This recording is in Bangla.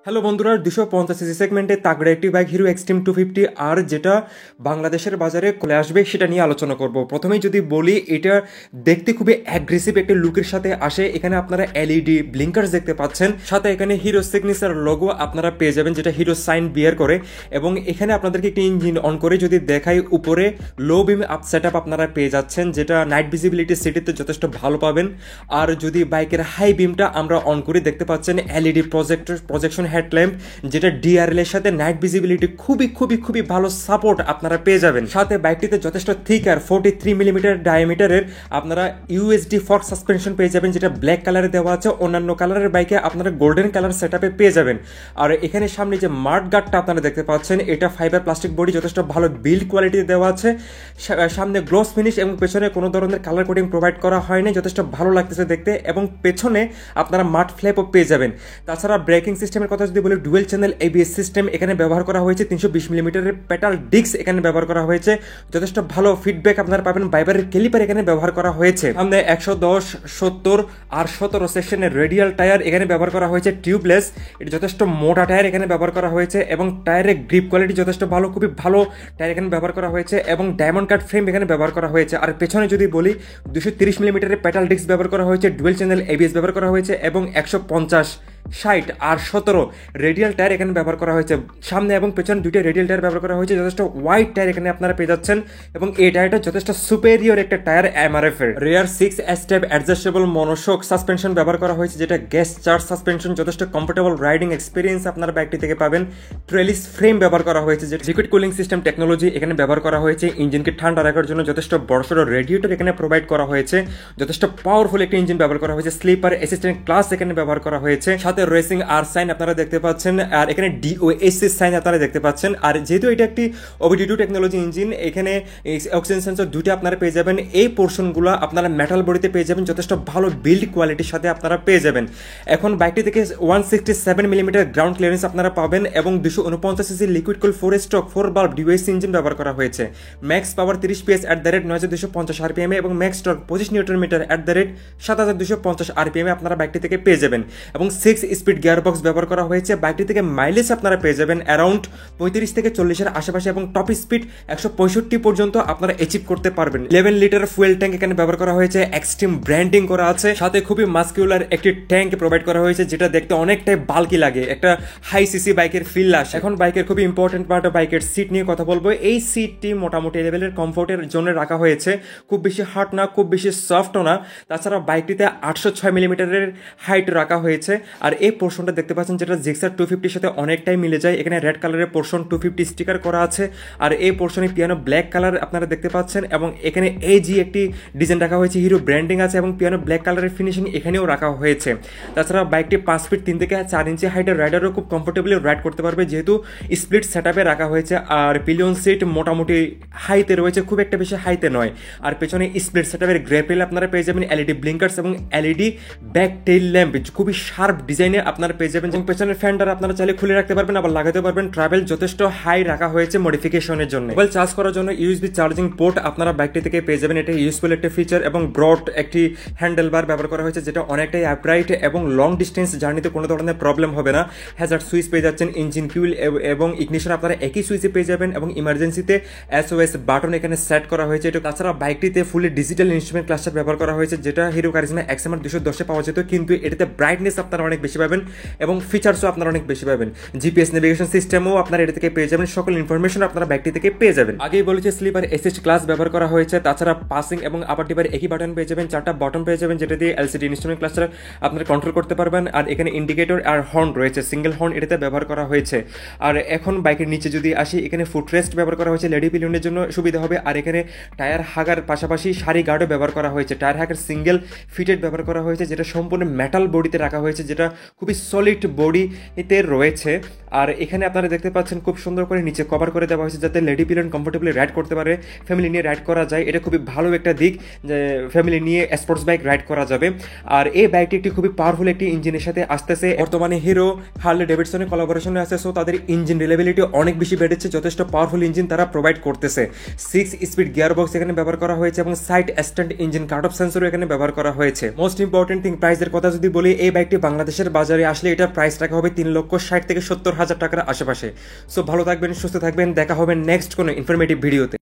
হ্যালো বন্ধুরা, 250 সিসি সেগমেন্টে তাগড়া একটি বাইক হিরো এক্সট্রিম 250 আর যেটা বাংলাদেশের বাজারে চলে আসবে সেটা নিয়ে আলোচনা করব। প্রথমেই যদি বলি, এটা দেখতে খুবই অ্যাগ্রেসিভ একটা লুকের সাথে আসে। এখানে আপনারা এলইডি ব্লিঙ্কার্স দেখতে পাচ্ছেন, সাথে এখানে হিরো সিগনেচার লোগো আপনারা পেয়ে যাবেন, যেটা হিরো সাইন বিয়ার করে। এবং এখানে আপনাদেরকে একটি ইঞ্জিন অন করে যদি দেখাই, উপরে লো বিম আপ সেট আপ আপনারা পেয়ে যাচ্ছেন, যেটা নাইট ভিজিবিলিটি সিটিতে যথেষ্ট ভালো পাবেন। আর যদি বাইকের হাই বিমটা আমরা অন করে দেখতে পাচ্ছেন এলইডি প্রজেকশন হেডল্যাম্প, যেটা ডিআরএল এর সাথে নাইট ভিজিবিলিটি খুবই ভালো সাপোর্ট আপনারা পেয়ে যাবেন। সাথে বাইকটিতে যথেষ্ট থিক আর 43 মিলিমিটার ডায়ামিটারের আপনারা ইউএসডি ফর্ক সাসপেনশন পেয়ে যাবেন, যেটা ব্ল্যাক কালারে দেওয়া আছে। অন্যান্য কালারের বাইকে আপনারা গোল্ডেন কালার সেটআপে পেয়ে যাবেন। আর এখানে সামনে যে মাড গার্ডটা আপনারা দেখতে পাচ্ছেন, এটা ফাইবার প্লাস্টিক বডি, যথেষ্ট ভালো বিল্ড কোয়ালিটি দেওয়া আছে। সামনে গ্লস ফিনিশ এবং পেছনে কোনো ধরনের কালার কোডিং প্রোভাইড করা হয়নি, যথেষ্ট ভালো লাগতেছে দেখতে। এবং পেছনে আপনারা মাড ফ্ল্যাপও পেয়ে যাবেন। তাছাড়া ব্রেকিং সিস্টেমের কথা যদি বলি, ডুয়েল চ্যানেল এবিএস সিস্টেম এখানে ব্যবহার করা হয়েছে। 320 মিলিমিটারের পেটাল ডিস্ক এখানে ব্যবহার করা হয়েছে, যথেষ্ট ভালো ফিডব্যাক আপনারা পাবেন। বাইবারের ক্যালিপার এখানে ব্যবহার করা হয়েছে। সামনে 110, 70 আর 17 সেকশনের রেডিয়াল টায়ার এখানে ব্যবহার করা হয়েছে, টিউবলেস। এটা যথেষ্ট মোটা টায়ার এখানে ব্যবহার করা হয়েছে এবং টায়ারের গ্রিপ কোয়ালিটি যথেষ্ট ভালো, খুবই ভালো টায়ার এখানে ব্যবহার করা হয়েছে এবং ডায়মন্ড কাট ফ্রেম এখানে ব্যবহার করা হয়েছে। আর পেছনে যদি বলি, 230 মিলিমিটারের পেটাল ডিস্ক ব্যবহার করা হয়েছে, ডুয়েল চ্যানেল এবিএস ব্যবহার করা হয়েছে এবং 150, 60 আর 17 রেডিয়াল টায়ার এখানে ব্যবহার করা হয়েছে। সামনে এবং পেছনে দুইটা রেডিয়াল টায়ার ব্যবহার করা হয়েছে, যথেষ্ট ওয়াইড টায়ার এখানে আপনারা পেয়ে যাচ্ছেন। এবং এই টায়ারটা যথেষ্ট সুপেরিয়র একটা টায়ার এমআরএফ এর। রিয়ার 6 স্টেপ অ্যাডজাস্টেবল মনোশক সাসপেনশন ব্যবহার করা হয়েছে, যেটা গ্যাস চার্জ সাসপেনশন, যথেষ্ট কমফোর্টেবল রাইডিং এক্সপিরিয়েন্স আপনারা বাইকটি থেকে পাবেন। ট্রেলিস ফ্রেম ব্যবহার করা হয়েছে, যেটা লিকুইড কুলিং সিস্টেম টেকনোলজি এখানে ব্যবহার করা হয়েছে। ইঞ্জিনকে ঠান্ডা রাখার জন্য যথেষ্ট বড়সড় রেডিয়েটর এখানে প্রোভাইড করা হয়েছে, যথেষ্ট পাওয়ারফুল একটা ইঞ্জিন ব্যবহার করা হয়েছে। স্লিপার অ্যাসিস্ট্যান্ট ক্লাস এখানে ব্যবহার করা হয়েছে, সাথে রেসিং আর সাইন আপনারা দেখতে পাচ্ছেন, আর এখানে ডিওএসসি সাইন আপনারা দেখতে পাচ্ছেন। আর যেহেতু এটা একটি ওবিডি2 টেকনোলজি ইঞ্জিন, এখানে অক্সিজেন সেন্সর দুইটা আপনারা পেয়ে যাবেন। এই পোর্শনগুলো আপনারা মেটাল বডিতে পেয়ে যাবেন, যথেষ্ট ভালো বিল্ড কোয়ালিটির সাথে আপনারা পেয়ে যাবেন। এখন বাইকটি থেকে 167 মিলিমিটার গ্রাউন্ড ক্লিয়ারেন্স আপনারা পাবেন এবং 249 সিসি লিকুইড কুল 4 স্ট্রোক 4 বাল্ব ডিওএসসি ইঞ্জিন ব্যবহার করা হয়েছে। ম্যাক্স পাওয়ার 30 PS @9250 RPM এবং max torque 25 newton metre @7250 RPM আপনারা বাইকটি থেকে পেয়ে যাবেন। এবং 6 স্পিড গিয়ারবক্স ব্যবহার করা হয়েছে। বাইকটি থেকে মাইলেজ আপনারা পেয়ে যাবেন অ্যারাউন্ড 35 থেকে 40 এর আশেপাশে এবং টপ স্পিড 165 পর্যন্ত আপনারা অ্যাচিভ করতে পারবেন। 11 লিটার ফুয়েল ট্যাঙ্ক এখানে ব্যবহার করা হয়েছে, এক্সট্রিম ব্র্যান্ডিং করা আছে, সাথে খুবই মাস্কুলার একটি ট্যাঙ্ক প্রোভাইড করা হয়েছে, যেটা দেখতে অনেকটাই বাল্কি লাগে, একটা হাই সিসি বাইকের ফিল আসে। এখন বাইকের খুবই ইম্পর্টেন্ট পার্ট, বাইকের সিট নিয়ে কথা বলবো। এই সিটটি মোটামুটি লেভেলের কমফোর্টের জন্য রাখা হয়েছে, খুব বেশি হার্ড না, খুব বেশি সফটও না। তাছাড়া বাইকটিতে 806 মিলিমিটারের হাইট রাখা হয়েছে। আর এই পোর্শনটা দেখতে পাচ্ছেন, যেটা জিক্সার 250 সাথে অনেকটাই মিলে যায়। এখানে রেড কালারের পোর্শন 250 স্টিকার করা আছে, আর এই পোর্শনে পিয়ানো ব্ল্যাক কালার আপনারা দেখতে পাচ্ছেন। এবং এখানে এজি একটি ডিজাইন রাখা হয়েছে, হিরো ব্র্যান্ডিং আছে এবং পিয়ানো ব্ল্যাক কালারের ফিনিশিং এখানেও রাখা হয়েছে। তাছাড়া বাইকটি 5 ফিট 3 থেকে 4 ইঞ্চি হাইটের রাইডারও খুব কমফোর্টেবলি রাইড করতে পারবে, যেহেতু স্প্লিট সেটআপে রাখা হয়েছে। আর পিলিয়ন সিট মোটামুটি হাইতে রয়েছে, খুব একটা বেশি হাইতে নয়। আর পেছনে স্প্লিট সেটআপের গ্রেপেল আপনারা পেয়ে যাবেন, এলইডি ব্লিঙ্কার্স এবং এলইডি ব্যাক টেইল ল্যাম্প খুবই শার্প ডিজাইনে আপনারা পেয়ে যাবেন। এবং পেছনের ফ্যানটা আপনারা চাইলে খুলে রাখতে পারবেন, আবার লাগাতে পারবেন। ট্রাভেল যথেষ্ট হাই রাখা হয়েছে মডিফিকেশনের জন্য। মোবাইল চার্জ করার জন্য ইউএসবি চার্জিং পোর্ট আপনারা বাইকটি থেকে পেয়ে যাবেন, এটা ইউজফুল একটা ফিচার। এবং ব্রড একটি হ্যান্ডেল বার ব্যবহার করা হয়েছে, যেটা অনেকটাই আপরাইট এবং লং ডিস্টেন্স জার্নিতে কোনো ধরনের প্রবলেম হবে না। হ্যাজার্ড সুইচ পেয়ে যাচ্ছেন, ইঞ্জিন ফিউল এবং ইগনিশন আপনারা একই সুইচে পেয়ে যাবেন। এবং ইমার্জেন্সিতে SOS বাটন এখানে সেট করা হয়েছে। এটা তাছাড়া বাইকটিতে ফুলি ডিজিটাল ইনস্ট্রুমেন্ট ক্লাস্টার ব্যবহার করা হয়েছে, যেটা হিরো কারিজমা XMR 210 পাওয়া যেত, কিন্তু এটাতে ব্রাইটনেস আপনারা অনেক বেশি পাবেন এবং ফিচার্সও আপনারা অনেক বেশি পাবেন। জিপিএস নেভিগেশন সিস্টেমও আপনারা এটা থেকে পেয়ে যাবেন, সকল ইনফরমেশন আপনারা বাইকটি থেকে পেয়ে যাবেন। আগেই বলেছে স্লিপার অ্যাসিস্ট ক্লাস ব্যবহার করা হয়েছে। তাছাড়া পাসিং এবং আপার টিপার একই বাটন পেয়ে যাবেন, 4টা বাটন পেয়ে যাবেন, যেটা দিয়ে এলসিডি ইনস্ট্রুমেন্ট ক্লাস্টার আপনারা কন্ট্রোল করতে পারবেন। আর এখানে ইন্ডিকেটর আর হর্ন রয়েছে, সিঙ্গেল হর্ন এটাতে ব্যবহার করা হয়েছে। আর এখন বাইকের নিচে যদি আসি, এখানে ফুটরেস্ট ব্যবহার করা হয়েছে, লেডি পিলিয়নের জন্য সুবিধা হবে। আর এখানে টায়ার হাগার পাশাপাশি সারি গার্ডও ব্যবহার করা হয়েছে। টায়ার হাগার সিঙ্গেল ফিটেড ব্যবহার করা হয়েছে, যেটা সম্পূর্ণ মেটাল বডিতে রাখা হয়েছে, যেটা খুবই সলিড বডিতে রয়েছে। আর এখানে আপনারা দেখতে পাচ্ছেন খুব সুন্দর করে নিচে কভার করে দেওয়া হয়েছে যাতে লেডি পিলন কমফোর্টেবলি রাইড করতে পারে, ফ্যামিলি নিয়ে রাইড করা যায়। এটা খুবই ভালো একটা দিক যে ফ্যামিলি নিয়ে স্পোর্টস বাইক রাইড করা যাবে। আর এই বাইকটি একটি খুবই পাওয়ারফুল একটি ইঞ্জিনের সাথে আসতেছে। বর্তমানে হিরো হার্লে ডেভিডসনের কোলাবোরেশনে আছে, সো তাদের ইঞ্জিন রিলেবিলিটি অনেক বেশি বেড়েছে, যথেষ্ট পাওয়ারফুল ইঞ্জিন তারা প্রোভাইড করতেছে। 6 স্পিড গিয়ার বক্স এখানে ব্যবহার করা হয়েছে এবং side stand engine cut off সেন্সরও এখানে ব্যবহার করা হয়েছে। মোস্ট ইম্পর্টেন্ট থিং, প্রাইসের কথা যদি বলি, এই বাইকটি বাংলাদেশের বাজারে আসলে এটার প্রাইস রাখা হবে 3,60,000 থেকে 70,000 টাকার আশেপাশে। সো ভালো থাকবেন, সুস্থ থাকবেন, দেখা হবে নেক্সট কোনো ইনফরমেটিভ ভিডিওতে।